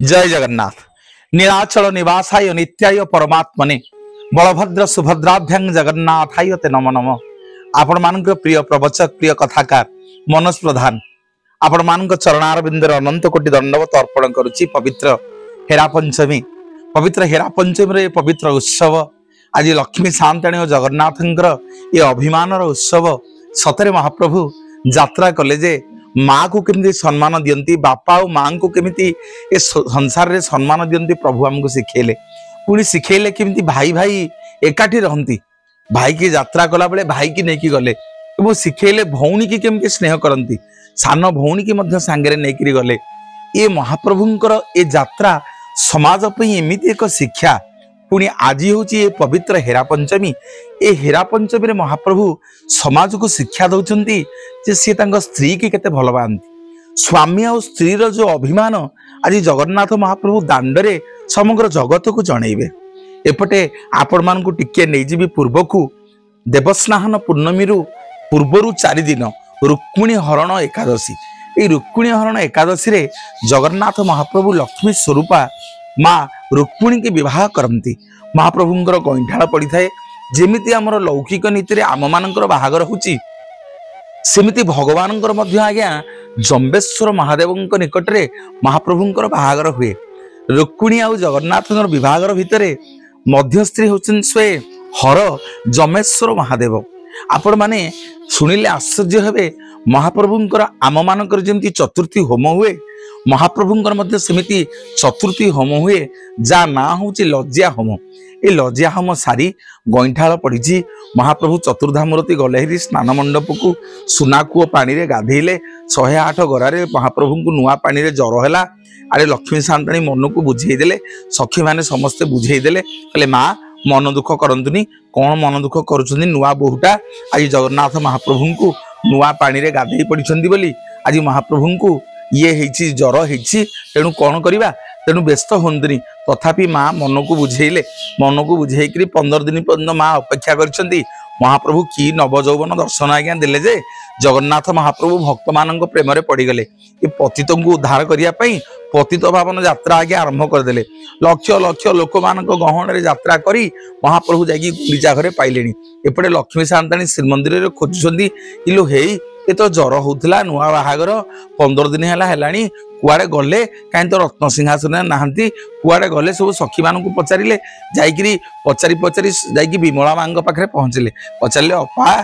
जय जगन्नाथ। नीलाचल निवासाय नित्याय परमात्मने बलभद्र सुभद्राभ्यं जगन्नाथाय ते नमो नमः। आपण मानक प्रिय प्रवचक प्रिय कथाकार मनोज प्रधान आपण मानक चरणार बिंदर अनंत कोटि दंडवत अर्पण करुछि। पवित्र हेरा पंचमी रे पवित्र उत्सव आज लक्ष्मी सान्ताणी और जगन्नाथंकर ये अभिमानर उत्सव। सतरे महाप्रभु यात्रा कले जे माँ को केमती सम्मान दियंती, बापा और माँ को केमती ए संसार रे सम्मान दियंती प्रभु हमको शिखेले। पुणी शिखेले केमती भाई भाई एकाठी रहंती, भाई की यात्रा कला बेले भाई की नेकी गले और शिखेले भौणी की केमती स्नेह करंती, सान भौणी की मध्य सांगरे नेकरी गले। ये महाप्रभुंकर ए यात्रा समाज पई एमिति एक शिक्षा। पुणी आज हूँ ये पवित्र हेरा पंचमी। ए हेरा पंचमी रे महाप्रभु समाज को शिक्षा दौरान सी स्त्री की केते भल पाती। स्वामी और स्त्री रो जो अभिमान आज जगन्नाथ महाप्रभु दांडरे समग्र जगत को जनइबे। एपटे आपण मान को टिके नहीं जीवी पूर्व को देवस्नान पूर्णमी पूर्वर 4 दिन रुक्मिणी हरण एकादशी। ये रुक्मिणी हरण एकादशी रे जगन्नाथ महाप्रभु लक्ष्मी स्वरूपा माँ रुक्मिणी के विवाह करती। महाप्रभुंकर गईठाड़ पड़ी थाए। जेमिति आमर लौकिक नीति आम मानकर बाहागर होची सेमिति भगवानंकर मध्य आज्ञा जम्बेश्वर महादेव निकट रे महाप्रभुंकर बाहागर हुए। रुक्मिणी आउ जगन्नाथंकर विवाहर भितर मध्यस्थी होचन स्वे हर जमेश्वर महादेव। आपण माने सुनिले आश्चर्य हेबे। महाप्रभुंकर आम मानकर जेमती चतुर्थी होम हुए महाप्रभुंकर मध्य सेमिति चतुर्थी होम हुए, जा ना होची लज्जा होम। ए लज्जा होम सारी गईठाड़ पड़ी महाप्रभु चतुर्धामूर्ति गले स्नान मंडप को सुना कूओ पानी रे गाधेले। 108 गरारे महाप्रभु को नुआ पानी रे जर है। आरे लक्ष्मी सान्ताणी मन को बुझेदेले, सखी मैंने समस्ते बुझेदेले कहले माँ मन दुख करंतुनी। कौन मन दुख करुछंदी? नुआ बोहुटा आज जगन्नाथ महाप्रभु को नुआ पानी रे गाधे पड़िछंदी बोली आज महाप्रभु को ये हेछि जर हेछि, तेणु कौन करिबा? तेणु व्यस्त हुंतुनी। तथापि माँ मन को बुझेले, मन को बुझेकरी 15 दिन पर्यंत माँ अपेक्षा करछंती। महाप्रभु की नवजौवन दर्शन आज्ञा देले जे जगन्नाथ महाप्रभु भक्त मान प्रेम रे पड़गले। ये पतित को उद्धार करने पतित भावन यात्रा आज्ञा आरंभ करदे। लक्ष लक्ष लोक मान गहन रे यात्रा करी महाप्रभु जाकि गुंडीचा घरे पाइले। एपटे लक्ष्मी सान्ताणी श्रीमंदिर खोजुंट इलो हे ये तो जर होता नुआ बाहागर 15 दिन है कुआड़े गले कहीं तो रत्न सिंहासन नहांती कुआड़े गले सब सखी मान पचारे जाकि पचारि पचारि जाकि विमला माँ पाखे पहुँचले। पचारे अपा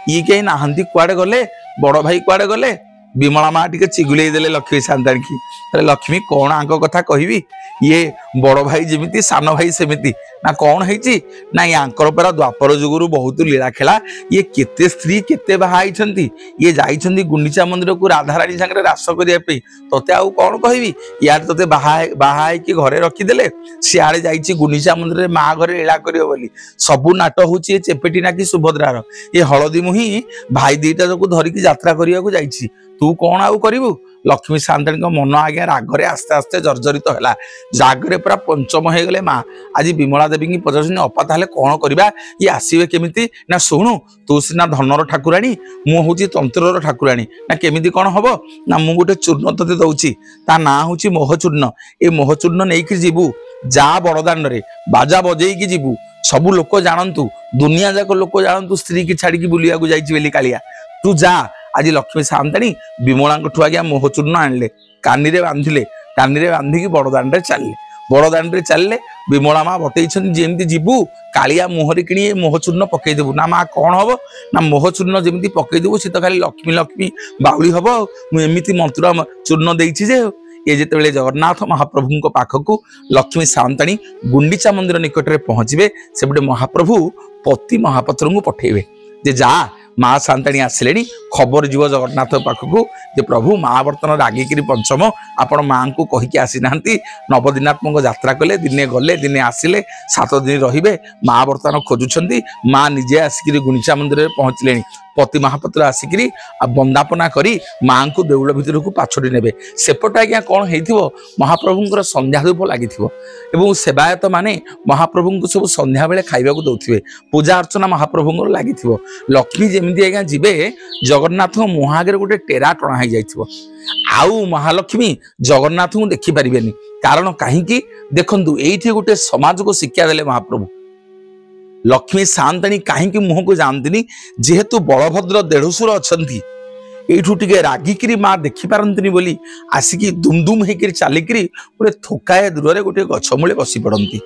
ये कहीं नहांती कुआड़े गले, बड़ भाई कुआड़े गले? विमला माँ टी चिगुले देले लक्ष्मी सान्ताणी की। लक्ष्मी कौन आंक कथा कहबी? ये बड़ भाई जमीती सान भाई सेमिति ना कौन है ना यांकर परा द्वापर जुगुरु बहुत लीला खेला। ये केते स्त्री केते बाहाई ये जाइछंती गुंडीचा मंदिर को राधाराणी संगे रास करने तोते आउ कौन कहबी? यार तोते बाहाई कि घरे रखीदेले, सियाड़े जाइछि गुंडीचा मंदिर माँ घरे लीला करियो बोली। सबु नाट होची चेपेटी ना कि सुभद्रार ये हलदी मुही भाई दीटा जो धरिकी यात्रा करिया को जाइछि। तू कौन आउ करिवु? लक्ष्मी सान्ताणी मन आज्ञा रागरे आस्ते आस्ते जर्जरित है। रागरे पूरा पंचम हो गले। माँ आज विमला देवी की पचार अपा ताले कौन करवा? ये आसवे केमिति ना? शुणु तू सीना धनर ठाकुराणी, मु हूँ तंत्रर ठाकुराणी ना केमिति कौन हम ना? मु गोटे चूर्ण तते दौची, ता ना हूँ मोहचूर्ण। ए मोहचूर्ण नहीं कि जीवु जा बड़दाण्ड रे बाजा बजेकी जीवु, सबू लोक जानतु, दुनिया जाक लोक जानतु स्त्री की छाड़ी बुलिया को जाइछि कालिया। तू जा आज लक्ष्मी सान्ताणी विमला आज्ञा मोहचूर्ण आणले, कानी रे बांधिले, कानी रे बांधिकी बड़दाण्ड चलले। बड़दाण्ड चलले विमला माँ बतईछन जेमती जीवु कालिया मुहरे किणी मोहचूर्ण पकईदेबू ना? माँ कौन हम ना? मोहचूर्ण जमी पकईदेबू सी तो खाली लक्ष्मी लक्ष्मी बाउली हम। मुझे मंत्र चूर्ण देइछि जे ये जिते जगन्नाथ महाप्रभु पाखक लक्ष्मी सान्ताणी गुंडीचा मंदिर निकट में पहुँचे सेपटे महाप्रभु पति महापात्र को पठेबे जे जा माँ सान्ताणी आसिले खबर जीव जगन्नाथ पाखक जे प्रभु माँ बर्तन रागिकी पंचम आपण माँ को कहीकि आसी ना। नवदिनात्मक यात्रा कले, दिने गले दिने आसिले 7 दिन रहिबे। माँ बर्तन खोजुंट माँ निजे आसिक गुंडीचा मंदिर में पहुँचले। पति महापात्र आसिकी बंदापना करी माँ को देउल भितर को पाछड़ी नेबे। सेपटे आज्ञा कौन हो महाप्रभुंर संध्या धूप लगी सेवायत माने महाप्रभु को सब संध्या बेले खाइबा को दौथिबे। पूजा अर्चना महाप्रभुंर लगी। लक्ष्मी जेमती आज्ञा जीवे जगन्नाथ मुहागे गोटे टेरा टणा हो जाइथिबो। आउ महालक्ष्मी जगन्नाथ को देखी पारिबेनी कारण कहीं देखु ये गोटे समाज को शिक्षा देले महाप्रभु लक्ष्मी सान्ताणी कहीं मुह को जानती जेहेतु बलभद्र देढ़शुर अच्छा एठू टे रागिकी माँ देखिपारती बोली आसिकी दुमदुम होकर चलिकी गोटे थोकाए दूर से गोटे गछमूले बसी पड़ती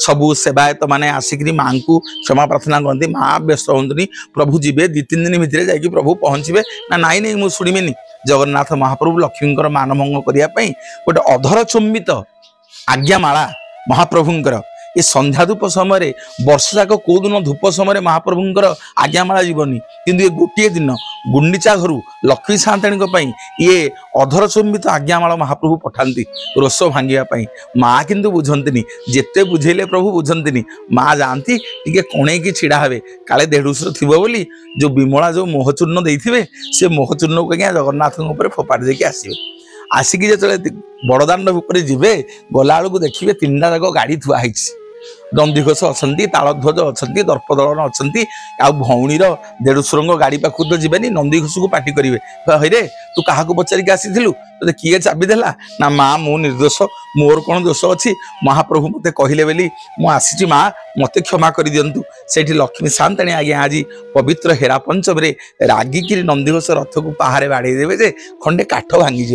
सबू सेवायत मैंने आसिक माँ को क्षमा प्रार्थना करती माँ व्यस्त हूँ प्रभु जीवे 2-3 दिन भितर जाकि प्रभु पहुँचे ना नाई नहीं मुझे शुणिमेनि जगन्नाथ महाप्रभु लक्ष्मी मानभंग करने गोटे अधर चुंबित आज्ञामाला महाप्रभुंकर ये संध्या धूप समय वर्ष जाक कौ दिन धूप समय महाप्रभुंकर आज्ञामाला जीवनी किंतु ये गोटे दिन गुंडीचा घर लक्ष्मी सान्ताणी ये अधर चुंबित आज्ञामाला महाप्रभु पठाती रोष भांगापी माँ किंतु बुझंती जिते बुझेले प्रभु बुझंती माँ जाती टे कणे की छिड़ा हे काले देढ़ुसर थी बोली जो विमला जो मोहचूर्ण देते से मोहचूर्ण को क्या जगन्नाथ फोपाड़ी देके आसवे आसिकी जो बड़दाण्ड ऊपर जी गला बेलू देखिए 3टा जाक गाड़ी थुआई नंदीघोष अच्छा तालध्वज अच्छा दर्पदलन अच्छा भौणीर देढ़शुर गाड़ी पाख तो जीवेनि नंदीघोष को पार्टी करेंगे हईरे तू क्या पचारिक आसीलु तो किए चाबी देला ना माँ मु निर्दोष मोर कौन दोष अच्छी महाप्रभु मते कहले बोली मुझी माँ मते क्षमा कर दिंतु से लक्ष्मी सान्ताणी आज्ञा आज पवित्र हेरा पंचम रागिकी नंदीघोष रथ को पहाड़े बाड़े देवे जे खंडे काठ भांगी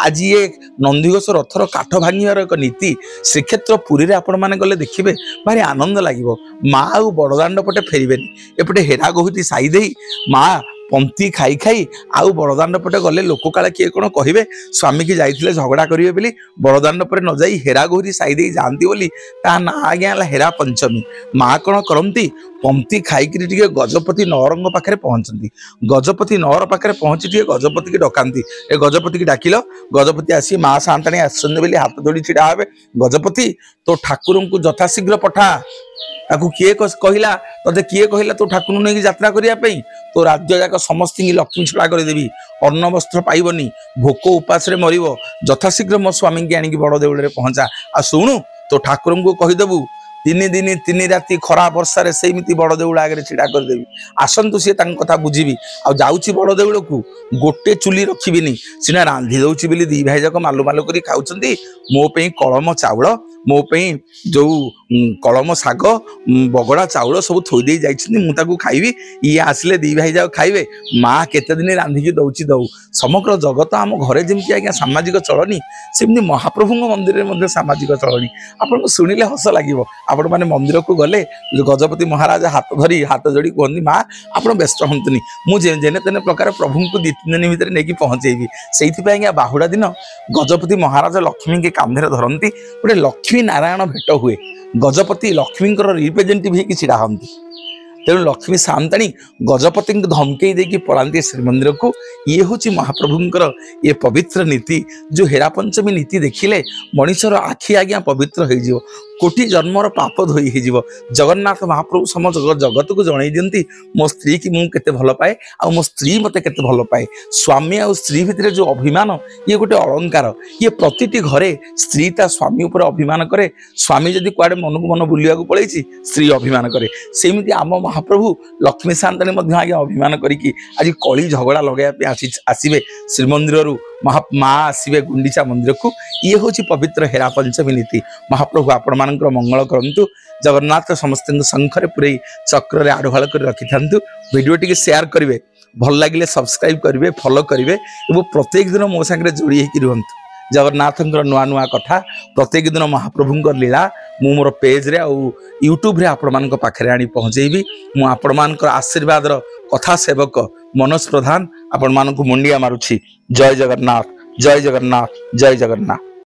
आज ये नंदीघोष रथर काठ भांगार एक नीति श्रीक्षेत्र पुरी में आपण मैंने गले देखिए भारी आनंद लगे माँ आ बड़दाण्ड पटे फेरबेनि एपटे हेरा गोहिटी साई दे माँ पंक्ति खाई खाई आउ बड़दाण्ड पटे गले लोक काले किए कौन कहे स्वामी की जाइए झगड़ा करेंगे बोली बड़दाण्ड पर न जाई हेरा गोहिरी साई दे जाती बोली ता ना आज्ञा हेरा पंचमी माँ कौन करती पंक्ति खाईकि टे गजपति नौर पाखे पहुंचती गजपति नौर पाखे पहुंची टे गजपति की डकाती ए गजपति की डाकिल गजपति आसी माँ सान्ताणी आसुँच हाथ जोड़ी छिड़ा हे गजपति तो ठाकुर को यथाशीघ्र पठा ताकू किए कहला ते किए कहला तो ठाकुर नहीं यात्रा करने तो राज्य जाक समस्त लक्ष्मी छड़ा करदेवी अन्न वस्त्र पाइबनी भोक उपास मर यथाशीघ्र मो स्वामी की आणिक बड़ देउल पहुंचा आ शुणु तो ठाकुर को कहीदेबू 3 दिन 3 राति खरा वर्षा सेमती बड़ देउल आगे छिड़ा करदेवी आसतु सी कथा बुझी आ जाऊँगी बड़ देउल को गोटे चुली रखिबिनी सीना रांधि दौची बोली 2 भाई जाक मालु मालु कर खाऊँ मोपाई कलम चाउल मोपाई जो कलम शाग बगड़ा चाउल सब थोदे जाइए खाइबी ये आसिले 2 भाई जाक खाइबे माँ केते दिन रांधिकी दौची दौ समग्र जगत आम घरे जमी आज्ञा सामाजिक चलनी सेमती महाप्रभु मंदिर में सामाजिक चलनी आपको शुणिले हस लगे आपण मैंने मंदिर को गले गजपति महाराज हाथ धरी हाथ जोड़ी कहती माँ आप व्यस्त हतुनि मुझे जेने तेने प्रकार प्रभु को 2-3 दिन भितर नहीं पहुँचेबी से बाहुड़ा दिन गजपति महाराज लक्ष्मी के कांधे धरती गोटे लक्ष्मी नारायण भेट हुए गजपति लक्ष्मी रिप्रेजेंटेटिव होकर छिड़ा हमें तेणु लक्ष्मी सान्ताणी गजपति धमकई देकी पलांती श्रीमंदिर को ये हूँ महाप्रभुंकर ये पवित्र नीति जो हेरा पंचमी नीति देखिले मनीषर आखि आज्ञा पवित्र हो कोटि जन्मर पाप धोई हो जगन्नाथ महाप्रभु समस्त जगत को जन दिखती मो स्त्री की मुझे भल पाए आ मो स्त्री मत के भल पाए स्वामी आ स्त्री भितर जो अभिमान ये गोटे अलंकार ये प्रतिटी घरे स्त्री ता स्वामी उपर अभिमान करे स्वामी जदि कुआडे मन को मन बुलिया पड़े स्त्री अभिमान करे सेमती आम महाप्रभु लक्ष्मी सान्ताणी आज्ञा अभिमान करी आज कली झगड़ा लगे आसवे श्रीमंदिर माँ आसवे गुंडीचा मंदिर को ये हूँ पवित्र हेरा पंचमी नीति महाप्रभु आपण मानकर मंगल करंतु जगन्नाथ समस्त शंखरे पूरे चक्र रे आढ़ाल कर रखि था वीडियो टी शेयर करेंगे भल लगे सब्सक्राइब करेंगे फॉलो करेंगे और प्रत्येक दिन मो सांगे जोड़ी होकर रुहतु जगन्नाथ नुआ नुआ कथा प्रत्येक दिन महाप्रभु लीला मु मोर पेज रे आउ यूट्यूब रे आपण मान पाखे आनी पहुँचेबी मु आपण मान आशीर्वाद कथा सेवक मनोज प्रधान आपण मान मुंडिया मारुछि। जय जगन्नाथ जय जगन्नाथ जय जगन्नाथ।